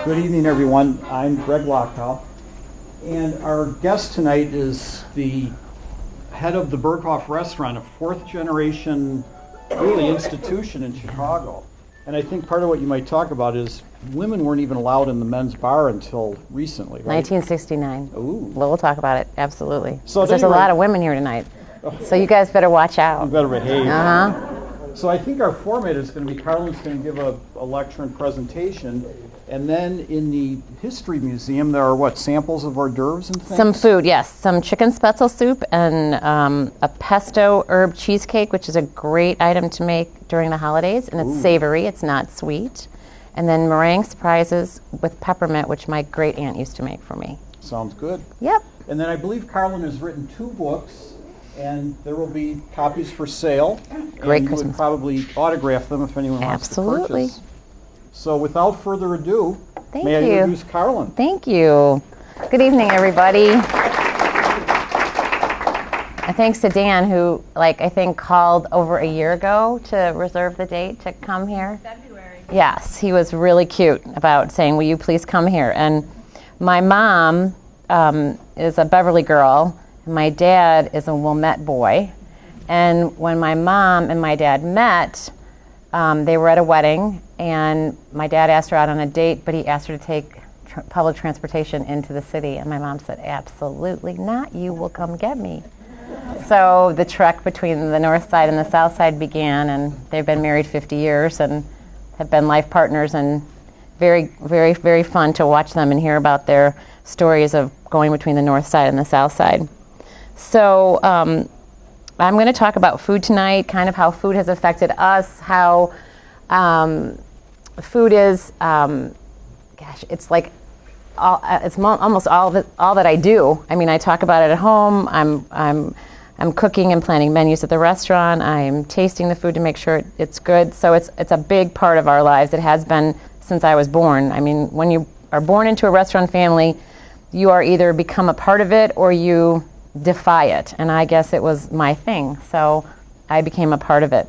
Good evening, everyone. I'm Berghoff, and our guest tonight is the head of the Berghoff Restaurant, a fourth-generation, really, institution in Chicago. And I think part of what you might talk about is women weren't even allowed in the men's bar until recently, right? 1969. Ooh. Well, we'll talk about it, absolutely. So there's a lot of women here tonight, so you guys better watch out. You better behave. Uh-huh. So I think our format is going to be Carlyn's going to give a lecture and presentation, and then in the History Museum there are, samples of hors d'oeuvres and things? Some food, yes. Some chicken spetzel soup and a pesto herb cheesecake, which is a great item to make during the holidays, and it's savory, it's not sweet. And then meringue surprises with peppermint, which my great aunt used to make for me. Sounds good. Yep. And then I believe Carlyn has written 2 books, and there will be copies for sale. Great and Christmas. you would probably autograph them if anyone wants to purchase. So without further ado, may I you. introduce Carlyn. Thank you. Good evening, everybody. Thanks to Dan, who, I think, called over a year ago to reserve the date to come here. February. Yes, he was really cute about saying, will you please come here? And my mom is a Beverly girl, and my dad is a Wilmette boy. And when my mom and my dad met, they were at a wedding, and my dad asked her out on a date, but he asked her to take public transportation into the city. And my mom said, absolutely not, you will come get me. So the trek between the north side and the south side began, and they've been married 50 years and have been life partners, and very, very, very fun to watch them and hear about their stories of going between the north side and the south side. So I'm going to talk about food tonight, kind of how food has affected us, how food is, it's like it's almost all that I do. I mean, I talk about it at home. I'm cooking and planning menus at the restaurant. I'm tasting the food to make sure it's good. So it's a big part of our lives. It has been since I was born. I mean, when you are born into a restaurant family, you are either become a part of it or you defy it. And I guess it was my thing. So I became a part of it.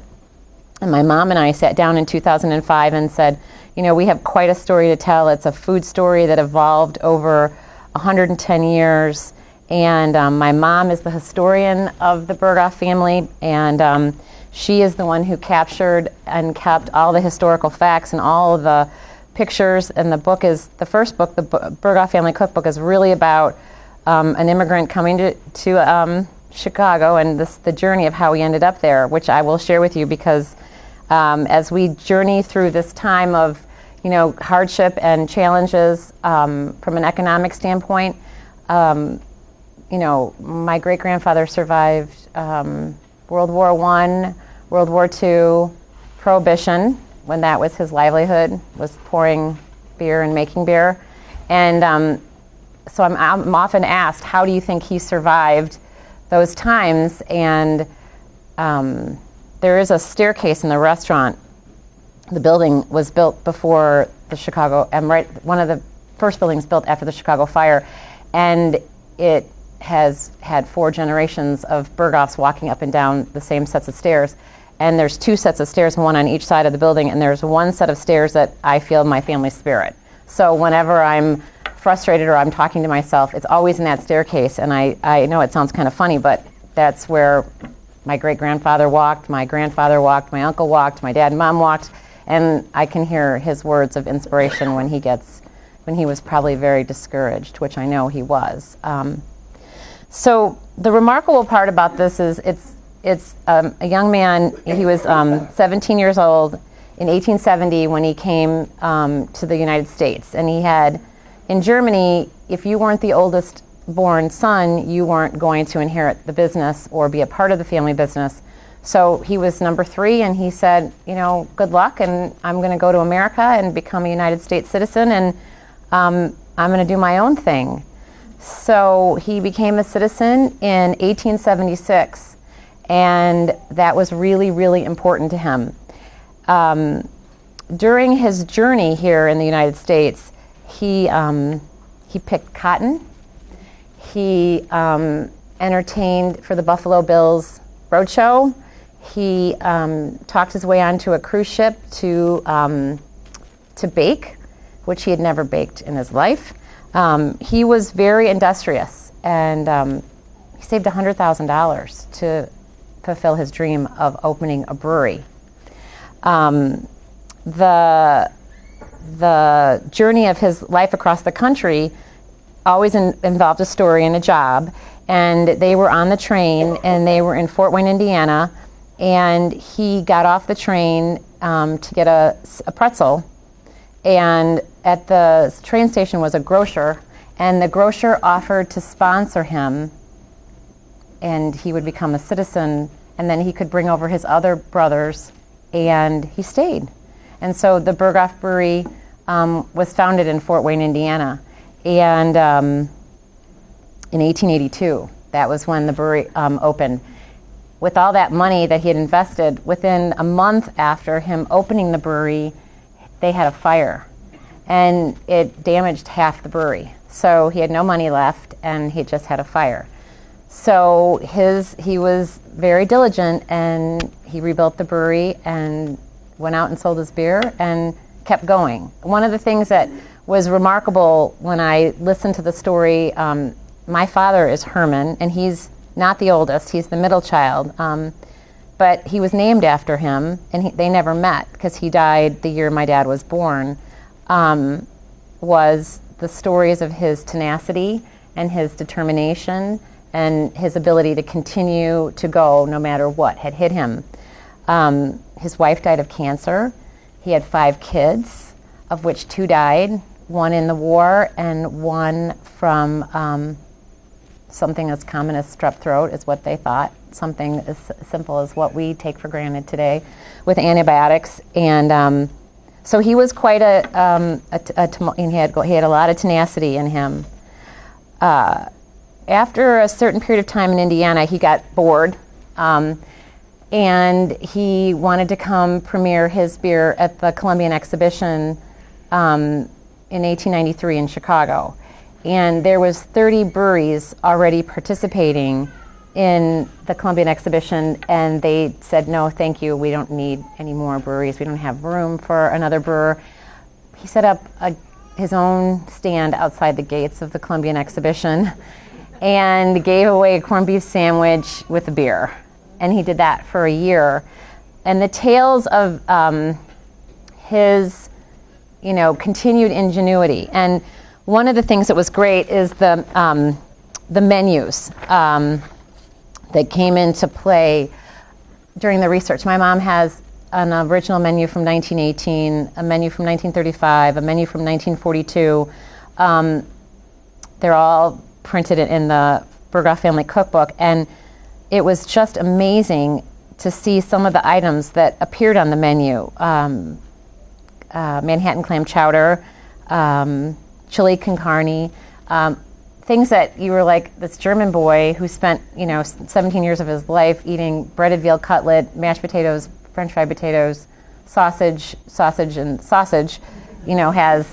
And my mom and I sat down in 2005 and said, we have quite a story to tell. It's a food story that evolved over 110 years. And my mom is the historian of the Berghoff family, and she is the one who captured and kept all the historical facts and all of the pictures. And the first book, the Berghoff Family Cookbook, is really about an immigrant coming to Chicago and the journey of how we ended up there, which I will share with you because as we journey through this time of hardship and challenges from an economic standpoint, my great-grandfather survived World War I, World War II, Prohibition, when that was his livelihood, was pouring beer and making beer. And so I'm often asked, how do you think he survived those times? And there is a staircase in the restaurant. The building was built before the Chicago, one of the first buildings built after the Chicago fire, and it has had 4 generations of Berghoffs walking up and down the same sets of stairs. And there's 2 sets of stairs, one on each side of the building, and there's 1 set of stairs that I feel my family spirit. So whenever I'm frustrated or I'm talking to myself, it's always in that staircase. And I know it sounds kind of funny, but that's where my great-grandfather walked, my grandfather walked, my uncle walked, my dad and mom walked, and I can hear his words of inspiration when he was probably very discouraged, which I know he was. So the remarkable part about this is it's a young man. He was 17 years old in 1870 when he came to the United States, and he had, in Germany, if you weren't the oldest born son, you weren't going to inherit the business or be a part of the family business. So he was number 3, and he said, good luck, and I'm going to go to America and become a United States citizen, and I'm going to do my own thing. So he became a citizen in 1876, and that was really, really important to him. During his journey here in the United States, he picked cotton. He entertained for the Buffalo Bills roadshow. He talked his way onto a cruise ship to bake which he had never baked in his life. He was very industrious, and he saved $100,000 to fulfill his dream of opening a brewery. The journey of his life across the country always involved a story and a job. And they were on the train, and they were in Fort Wayne, Indiana, and he got off the train to get a pretzel. And at the train station was a grocer, and the grocer offered to sponsor him, and he would become a citizen, and then he could bring over his other brothers, and he stayed. And so the Berghoff Brewery was founded in Fort Wayne, Indiana. And in 1882, that was when the brewery opened. With all that money that he had invested, within a month after him opening the brewery, they had a fire. And it damaged half the brewery. So he had no money left, and he just had a fire. So he was very diligent, and he rebuilt the brewery and went out and sold his beer and kept going. One of the things that was remarkable when I listened to the story, my father is Herman, and he's not the oldest, he's the middle child, but he was named after him, and they never met because he died the year my dad was born, was the stories of his tenacity and his determination and his ability to continue to go no matter what had hit him. His wife died of cancer. He had 5 kids, of which 2 died, 1 in the war and 1 from something as common as strep throat is what they thought, something as simple as what we take for granted today with antibiotics. And so he was quite he had a lot of tenacity in him. After a certain period of time in Indiana, he got bored, and he wanted to come premiere his beer at the Columbian Exhibition in 1893 in Chicago. And there was 30 breweries already participating in the Columbian Exhibition, and they said, no, thank you, we don't need any more breweries. We don't have room for another brewer. He set up his own stand outside the gates of the Columbian Exhibition and gave away a corned beef sandwich with a beer. And he did that for a year. And the tales of his, continued ingenuity. And one of the things that was great is the menus that came into play during the research. My mom has an original menu from 1918, a menu from 1935, a menu from 1942. They're all printed in the Berghoff family cookbook, and it was just amazing to see some of the items that appeared on the menu. Manhattan clam chowder, chili con carne, things that you were like, this German boy who spent 17 years of his life eating breaded veal cutlet, mashed potatoes, French fried potatoes, sausage,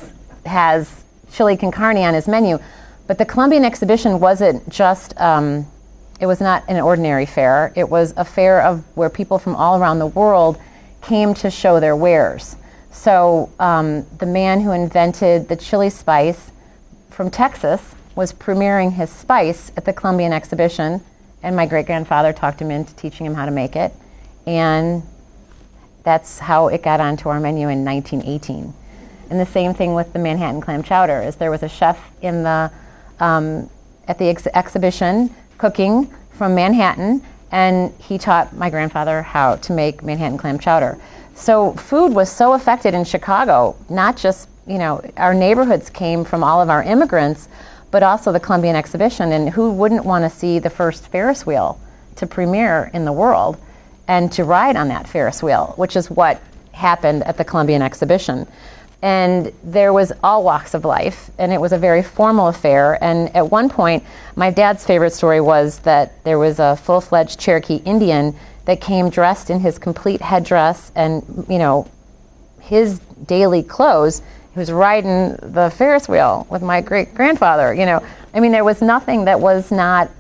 has chili con carne on his menu. But the Columbian Exhibition wasn't just, it was not an ordinary fair. It was a fair where people from all around the world came to show their wares. So the man who invented the chili spice from Texas was premiering his spice at the Columbian Exhibition, and my great-grandfather talked him into teaching him how to make it. And that's how it got onto our menu in 1918. And the same thing with the Manhattan clam chowder, is there was a chef in the at the exhibition cooking from Manhattan, and he taught my grandfather how to make Manhattan clam chowder. So food was so affected in Chicago, not just, our neighborhoods came from all of our immigrants, but also the Columbian Exhibition, and who wouldn't want to see the first Ferris wheel to premiere in the world and to ride on that Ferris wheel, which is what happened at the Columbian Exhibition. And there was all walks of life, and it was a very formal affair. And at one point, my dad's favorite story was that there was a full-fledged Cherokee Indian that came dressed in his complete headdress and, his daily clothes. He was riding the Ferris wheel with my great-grandfather, there was nothing that was not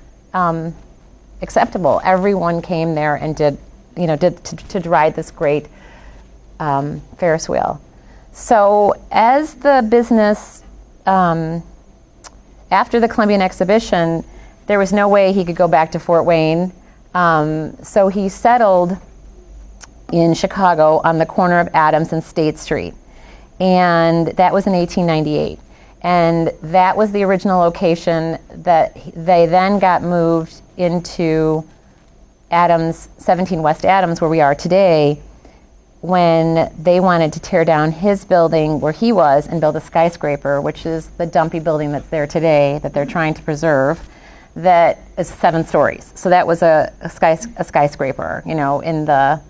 acceptable. Everyone came there and did to ride this great Ferris wheel. So as the business, after the Columbian exhibition, there was no way he could go back to Fort Wayne. So he settled in Chicago on the corner of Adams and State Street. And that was in 1898. And that was the original location that they then got moved into Adams, 17 West Adams, where we are today, when they wanted to tear down his building where he was and build a skyscraper, which is the dumpy building that's there today that they're trying to preserve, that is 7 stories. So that was a skyscraper, you know, in the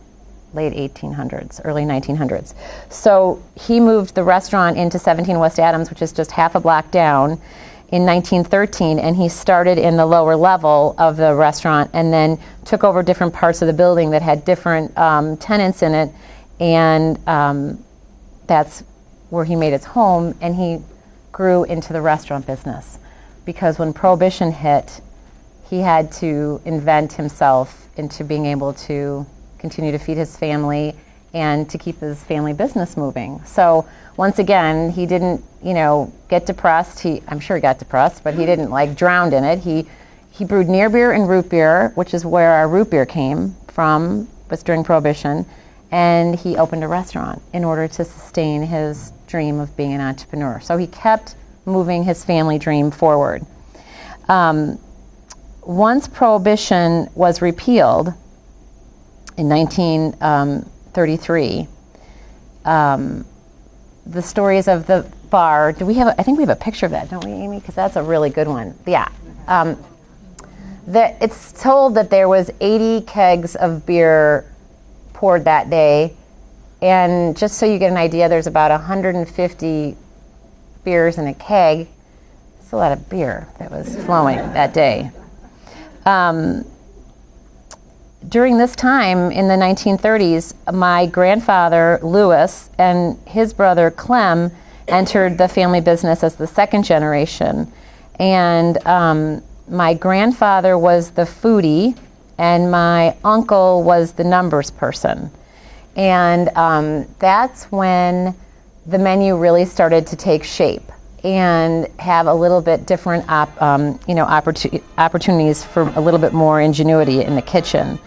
late 1800s, early 1900s. So he moved the restaurant into 17 West Adams, which is just half a block down, in 1913, and he started in the lower level of the restaurant and then took over different parts of the building that had different tenants in it, and that's where he made his home, and he grew into the restaurant business. Because when Prohibition hit, he had to invent himself into being able to continue to feed his family and to keep his family business moving. So once again, he didn't, you know, get depressed. I'm sure he got depressed, but he didn't like drown in it. He brewed near beer and root beer, which is where our root beer came from, was during Prohibition, and he opened a restaurant in order to sustain his dream of being an entrepreneur. So he kept moving his family dream forward. Once Prohibition was repealed in 1933, the stories of the bar, I think we have a picture of that, don't we, Amy? Because that's a really good one. Yeah. It's told that there was 80 kegs of beer poured that day, and just so you get an idea, there's about 150 beers in a keg. It's a lot of beer that was flowing that day. During this time in the 1930s, my grandfather, Louis, and his brother, Clem, entered the family business as the second generation. And my grandfather was the foodie, and my uncle was the numbers person. And that's when the menu really started to take shape and have a little bit different opportunities for a little bit more ingenuity in the kitchen.